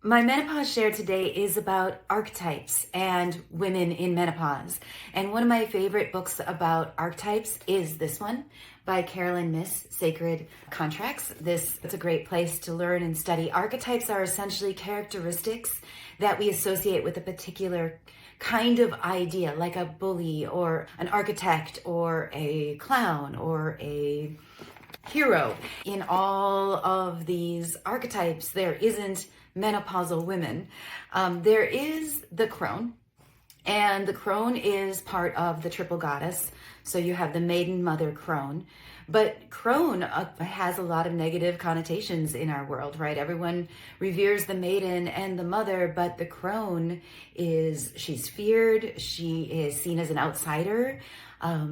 My menopause share today is about archetypes and women in menopause. And one of my favorite books about archetypes is this one by Carolyn Miss, Sacred Contracts. It's a great place to learn and study. Archetypes are essentially characteristics that we associate with a particular kind of idea, like a bully or an architect or a clown or a hero. In all of these archetypes, there isn't menopausal women. There is the crone, and the crone is part of the triple goddess. So you have the maiden, mother, crone. But crone has a lot of negative connotations in our world, right? Everyone reveres the maiden and the mother, but the crone she's feared. She is seen as an outsider.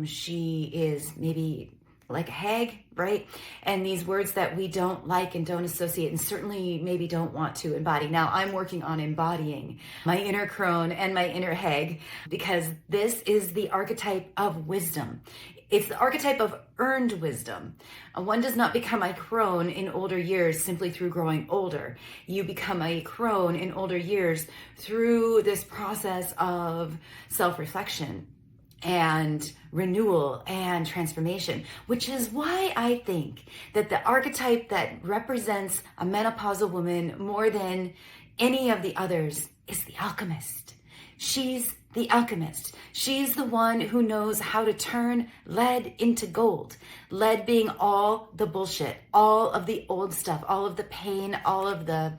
She is maybe like a hag, right? And these words that we don't like and don't associate and certainly maybe don't want to embody. Now I'm working on embodying my inner crone and my inner hag because this is the archetype of wisdom. It's the archetype of earned wisdom. One does not become a crone in older years simply through growing older. You become a crone in older years through this process of self-reflection and renewal and transformation, which is why I think that the archetype that represents a menopausal woman more than any of the others is the alchemist. She's the alchemist. She's the one who knows how to turn lead into gold. Lead being all the bullshit, all of the old stuff, all of the pain, all of the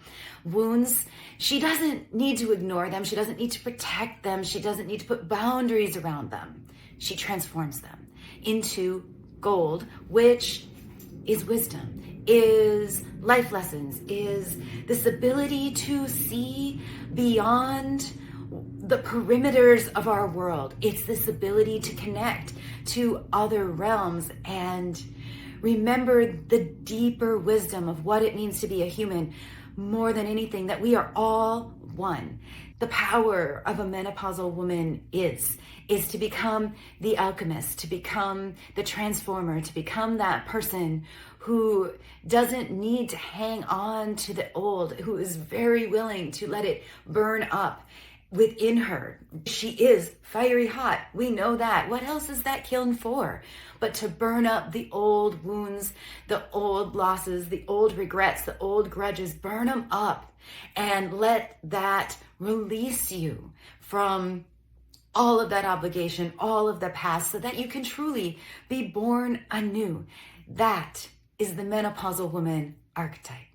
wounds. She doesn't need to ignore them. She doesn't need to protect them. She doesn't need to put boundaries around them. She transforms them into gold, which is wisdom, is life lessons, is this ability to see beyond the perimeters of our world. It's this ability to connect to other realms and remember the deeper wisdom of what it means to be a human. More than anything, that we are all one. The power of a menopausal woman is to become the alchemist, to become the transformer, to become that person who doesn't need to hang on to the old, who is very willing to let it burn up within her. She is fiery hot. We know that. What else is that kiln for? But to burn up the old wounds, the old losses, the old regrets, the old grudges, burn them up and let that release you from all of that obligation, all of the past, so that you can truly be born anew. That is the menopausal woman archetype.